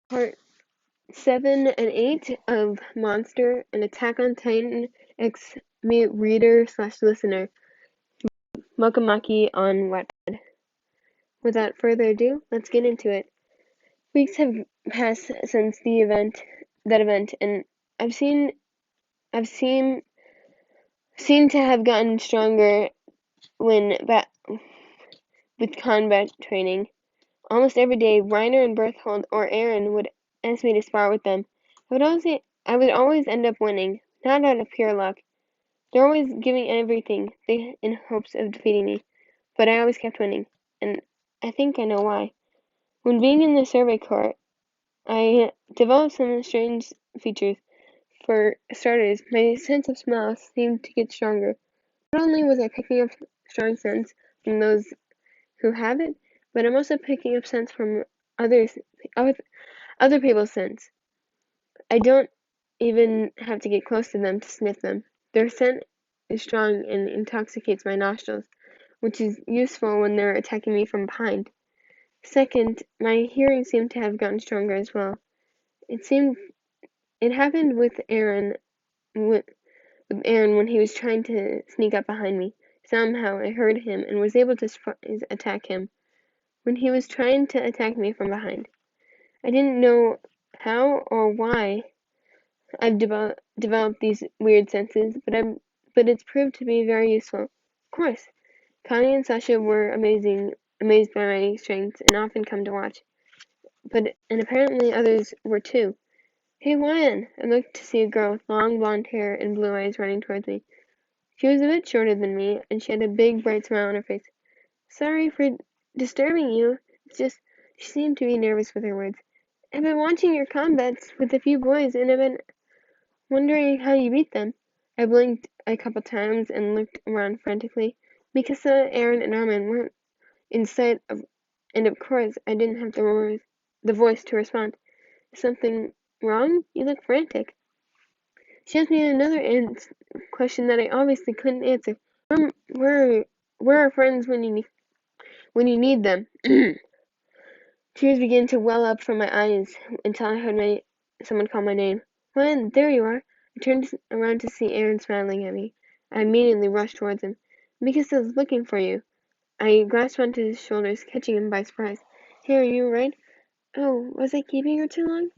Part 7 and 8 of Monster, an Attack on Titan X me reader slash listener, Mokomaki on Wattpad. Without further ado, let's get into it. Weeks have passed since that event, and I've seen I've seen to have gotten stronger when with combat training. Almost every day, Reiner and Berthold or Aaron would ask me to spar with them. I would always end up winning, not out of pure luck. They're always giving everything in hopes of defeating me, but I always kept winning, and I think I know why. When being in the Survey Corps, I developed some strange features. For starters, my sense of smell seemed to get stronger. Not only was I picking up strong scents from those who have it, but I'm also picking up scents from others, other people's scents. I don't even have to get close to them to sniff them. Their scent is strong and intoxicates my nostrils, which is useful when they're attacking me from behind. Second, my hearing seemed to have gotten stronger as well. It happened with Aaron when he was trying to sneak up behind me. Somehow I heard him and was able to attack him when he was trying to attack me from behind. I didn't know how or why I've developed these weird senses, but it's proved to be very useful. Of course, Connie and Sasha were amazed by my strengths and often come to watch. And apparently others were too. Hey, Lion! I looked to see a girl with long blonde hair and blue eyes running towards me. She was a bit shorter than me, and she had a big bright smile on her face. Sorry for disturbing you. It's just she seemed to be nervous with her words. I've been watching your combats with a few boys, and I've been wondering how you beat them. I blinked a couple times and looked around frantically. Mikasa, Aaron, and Armin weren't in sight, and of course I didn't have the voice to respond. Is something wrong? You look frantic. She asked me another question that I obviously couldn't answer. Where, where are friends when you need them? Tears began to well up from my eyes until I heard someone call my name. When? There you are. I turned around to see Aaron smiling at me. I immediately rushed towards him. Mikasa's looking for you. I grasped onto his shoulders, catching him by surprise. Hey, are you right? Oh, was I keeping her too long?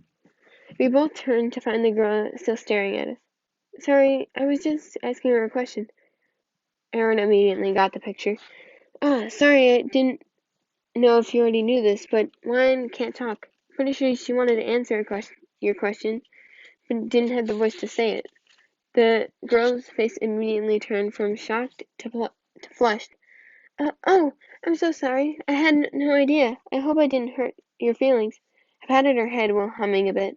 We both turned to find the girl still staring at us. Sorry, I was just asking her a question. Aaron immediately got the picture. Sorry, I didn't know if you already knew this, but Lion can't talk. Pretty sure she wanted to answer your question, but didn't have the voice to say it. The girl's face immediately turned from shocked to flushed. Oh, I'm so sorry. I had no idea. I hope I didn't hurt your feelings. I patted her head while humming a bit,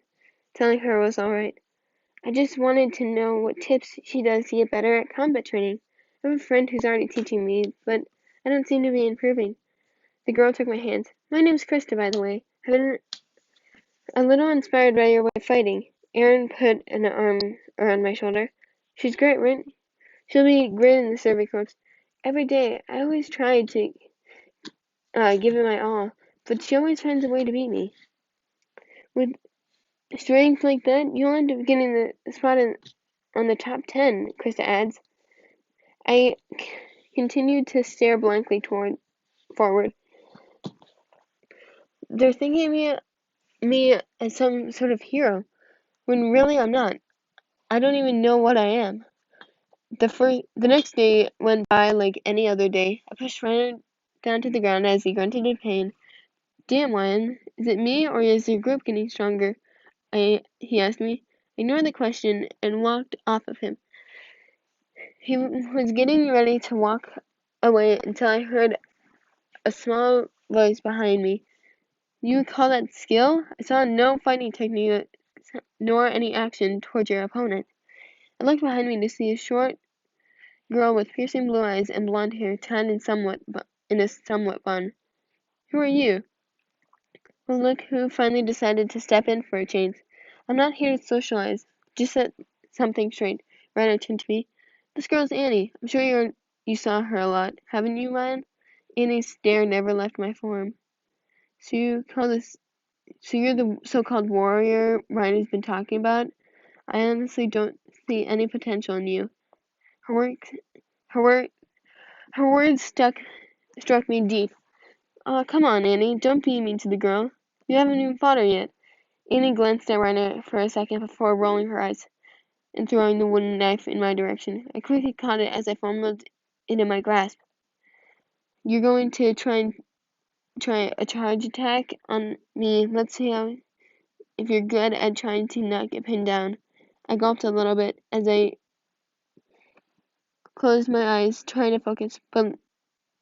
telling her it was all right. I just wanted to know what tips she does to get better at combat training. I have a friend who's already teaching me, but I don't seem to be improving. The girl took my hands. My name's Krista, by the way. I've been a little inspired by your way of fighting. Aaron put an arm around my shoulder. She's great, right? She'll be great in the Survey Corps. Every day, I always try to give it my all, but she always finds a way to beat me. With strength like that, you'll end up getting the spot on the top 10, Krista adds. I continued to stare blankly forward. They're thinking me as some sort of hero, when really I'm not. I don't even know what I am. The next day went by like any other day. I pushed Ryan down to the ground as he grunted in pain. Damn, Ryan, is it me or is your group getting stronger? He asked me. I ignored the question and walked off of him. He was getting ready to walk away until I heard a small voice behind me. You call that skill? I saw no fighting technique nor any action towards your opponent. I looked behind me to see a short girl with piercing blue eyes and blonde hair tied in a somewhat bun. Who are you? Well, look who finally decided to step in for a change. I'm not here to socialize. Just set something straight. Ryan turned to me. This girl's Annie. I'm sure you saw her a lot, haven't you, Ryan? Annie's stare never left my form. So you call this So you're the so-called warrior Ryan has been talking about? I honestly don't see any potential in you. Her work, her word, her words struck me deep. Come on, Annie, don't be mean to the girl. You haven't even fought her yet. Annie glanced at Ryan for a second before rolling her eyes and throwing the wooden knife in my direction. I quickly caught it as I fumbled it in my grasp. You're going to try a charge attack on me. Let's see if you're good at trying to not get pinned down. I gulped a little bit as I closed my eyes, trying to focus, but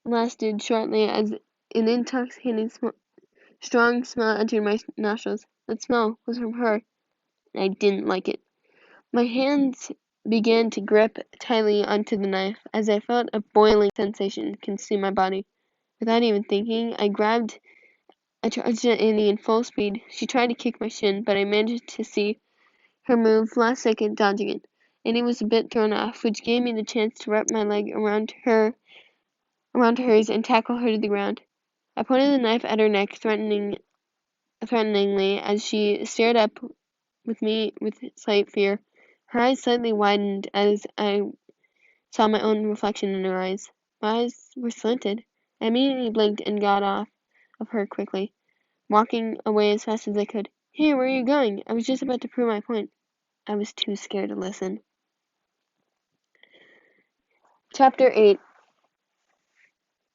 lasted shortly as an intoxicating, strong smell entered my nostrils. That smell was from her, and I didn't like it. My hands began to grip tightly onto the knife as I felt a boiling sensation consume my body. Without even thinking, I charged at Annie in full speed. She tried to kick my shin, but I managed to see her move last second, dodging it. Annie was a bit thrown off, which gave me the chance to wrap my leg around hers and tackle her to the ground. I pointed the knife at her neck threateningly as she stared up with me with slight fear. Her eyes slightly widened as I saw my own reflection in her eyes. My eyes were slanted. I immediately blinked and got off of her quickly, walking away as fast as I could. Hey, where are you going? I was just about to prove my point. I was too scared to listen. Chapter 8.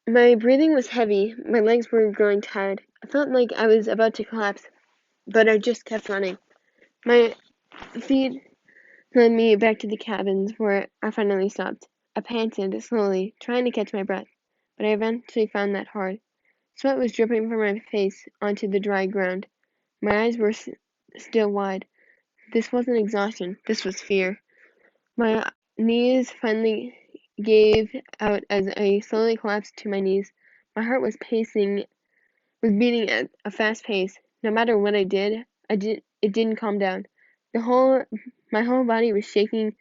My breathing was heavy. My legs were growing tired. I felt like I was about to collapse, but I just kept running. My feet led me back to the cabins where I finally stopped. I panted slowly, trying to catch my breath, but I eventually found that hard. Sweat was dripping from my face onto the dry ground. My eyes were still wide. This wasn't exhaustion, this was fear. My knees finally gave out as I slowly collapsed to my knees. My heart was beating at a fast pace. No matter what I did, it didn't calm down. My whole body was shaking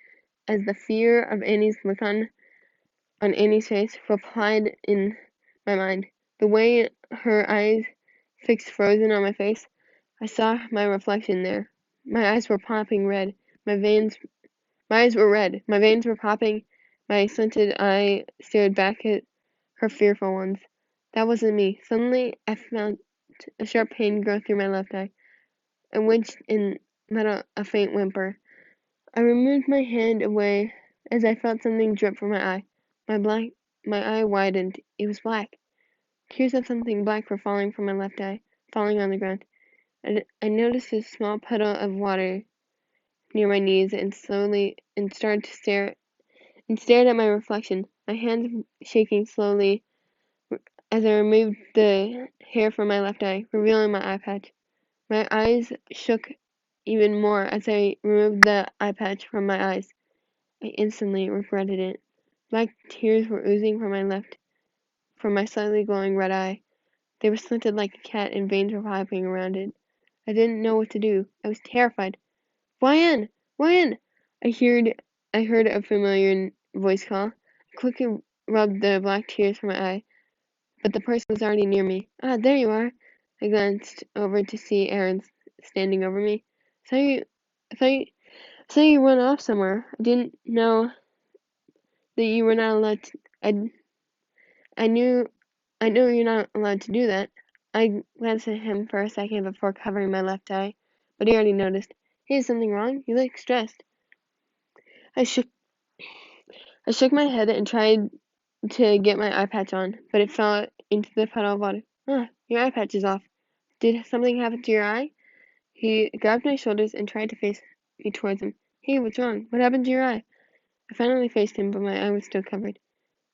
as the fear of Annie's look on Annie's face replied in my mind. The way her eyes fixed frozen on my face, I saw my reflection there. My eyes were popping red. My eyes were red. My veins were popping. My slanted eye stared back at her fearful ones. That wasn't me. Suddenly, I felt a sharp pain go through my left eye. I winced and let out a faint whimper. I removed my hand away as I felt something drip from my eye. My eye widened. It was black. Tears of something black were falling from my left eye, falling on the ground. I noticed a small puddle of water near my knees and started to stared at my reflection, my hands shaking slowly as I removed the hair from my left eye, revealing my eye patch. My eyes shook even more as I removed the eye patch from my eyes. I instantly regretted it. Black tears were oozing from my slightly glowing red eye. They were slanted like a cat and veins were popping around it. I didn't know what to do. I was terrified. Ryan! Ryan! I heard a familiar voice call. I quickly rubbed the black tears from my eye, but the person was already near me. Ah, there you are. I glanced over to see Aaron standing over me. Saw you, I thought you, saw you run off somewhere. I didn't know that you were not allowed to. I knew, I know you're not allowed to do that. I glanced at him for a second before covering my left eye, but he already noticed. Hey, is something wrong? You look stressed. I shook I shook my head and tried to get my eye patch on, but it fell into the puddle of water. Ah, your eye patch is off. Did something happen to your eye? He grabbed my shoulders and tried to face me towards him. Hey, what's wrong? What happened to your eye? I finally faced him, but my eye was still covered.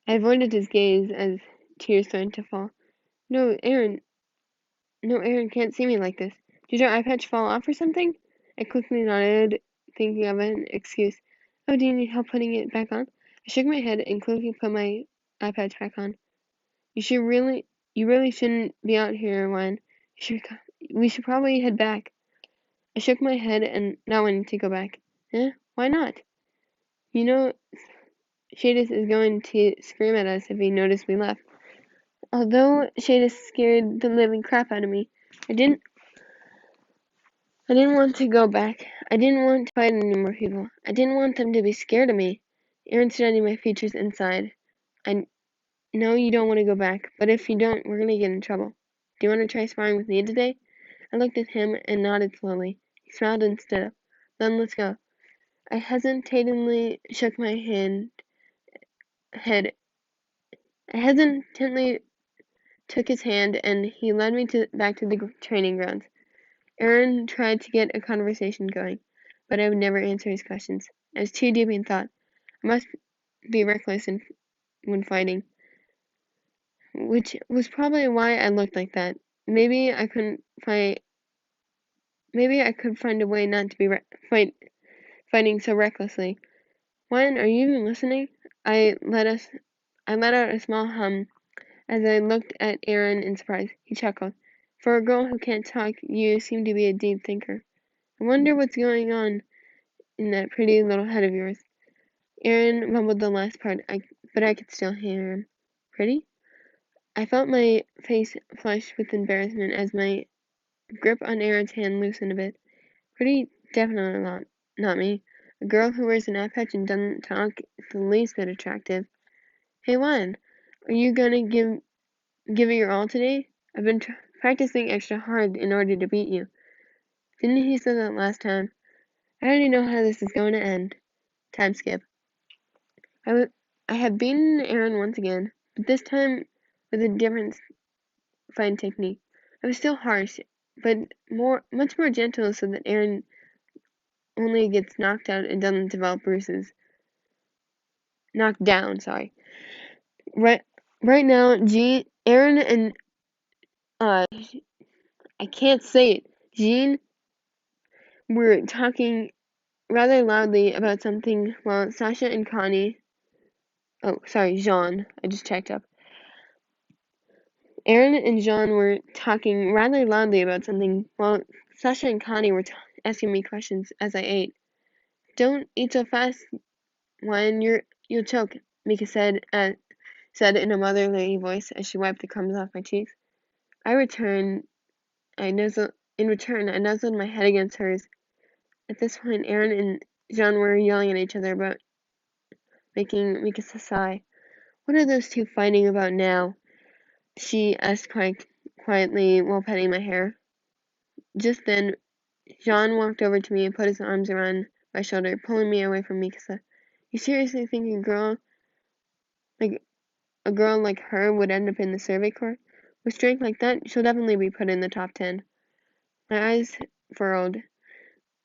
I avoided his gaze as tears started to fall. No, Aaron. No, Aaron can't see me like this. Did your eye patch fall off or something? I quickly nodded, thinking of an excuse. Oh, do you need help putting it back on? I shook my head and quickly put my eye patch back on. You really shouldn't be out here, Juan. We should probably head back. I shook my head and not wanting to go back. Eh? Why not? You know, Shadis is going to scream at us if he noticed we left. Although Shadis scared the living crap out of me, I didn't I didn't want to go back. I didn't want to fight any more people. I didn't want them to be scared of me. Aaron studied my features inside. I know you don't want to go back, but if you don't, we're gonna get in trouble. Do you want to try sparring with me today? I looked at him and nodded slowly. He smiled and stood up. Then let's go. I hesitatingly shook my head. I hesitantly took his hand, and he led me back to the training grounds. Aaron tried to get a conversation going, but I would never answer his questions. I was too deep in thought. I must be reckless when fighting, which was probably why I looked like that. Maybe I couldn't fight. Maybe I could find a way not to be fighting so recklessly. Wyan, are you even listening? I let out a small hum as I looked at Aaron in surprise. He chuckled. For a girl who can't talk, you seem to be a deep thinker. I wonder what's going on in that pretty little head of yours. Aaron mumbled the last part, but I could still hear him. Pretty? I felt my face flush with embarrassment as my grip on Aaron's hand loosened a bit. Pretty? Definitely not me. A girl who wears an eye patch and doesn't talk is the least bit attractive. Hey, Juan, are you gonna give it your all today? I've been practicing extra hard in order to beat you. Didn't he say that last time? I already know how this is going to end. Time skip. I had beaten Aaron once again, but this time with a different fighting technique. I was still harsh, but much more gentle so that Aaron only gets knocked out and doesn't develop bruises. Knocked down, sorry. Right now, Aaron and I can't say it. Jean were talking rather loudly about something while Sasha and Connie. Oh, sorry, Jean. I just checked up. Aaron and Jean were talking rather loudly about something while Sasha and Connie were asking me questions as I ate. Don't eat so fast, Wyan. You'll choke, Mika said in a motherly voice as she wiped the crumbs off my cheeks. In return, I nuzzled my head against hers. At this point, Aaron and Jean were yelling at each other about making Mika sigh. What are those two fighting about now? She asked quietly while petting my hair. Just then, Jean walked over to me and put his arms around my shoulder, pulling me away from Mikasa. You seriously think like a girl like her would end up in the Survey Corps? With strength like that, she'll definitely be put in the top 10. My eyes furrowed.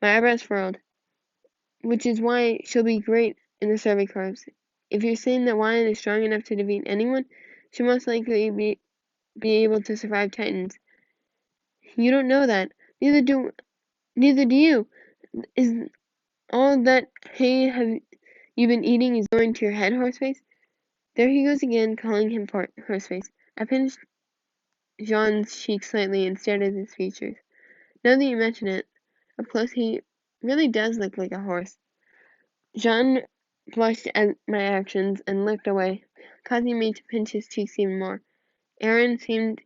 My eyebrows furrowed. Which is why she'll be great in the Survey Corps. If you're saying that Wyan is strong enough to defeat anyone, she'll most likely be able to survive Titans. You don't know that. Neither do you. Is all that hay have you been eating is going to your head, Horseface? There he goes again, calling him Horseface. I pinched Jean's cheek slightly and stared at his features. Now that you mention it, up close he really does look like a horse. Jean blushed at my actions and looked away, causing me to pinch his cheeks even more. Aaron seemed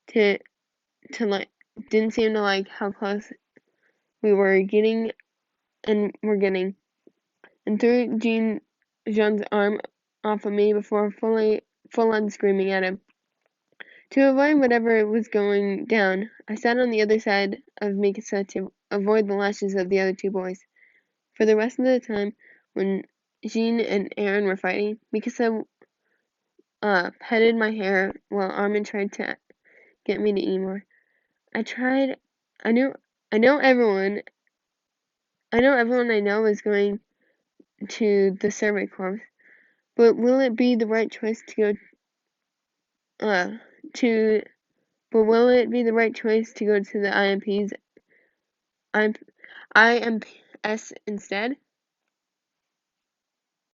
to didn't seem to like how close we were getting and threw Jean's arm off of me before full on screaming at him. To avoid whatever was going down, I sat on the other side of Mikasa to avoid the lashes of the other two boys. For the rest of the time, when Jean and Aaron were fighting, Mikasa petted my hair while Armin tried to get me to eat more. I tried. I knew. I know everyone. I know everyone I know is going to the Survey Corps, but will it be the right choice to go to? But will it be the right choice to go to the IMPs? IMPS instead?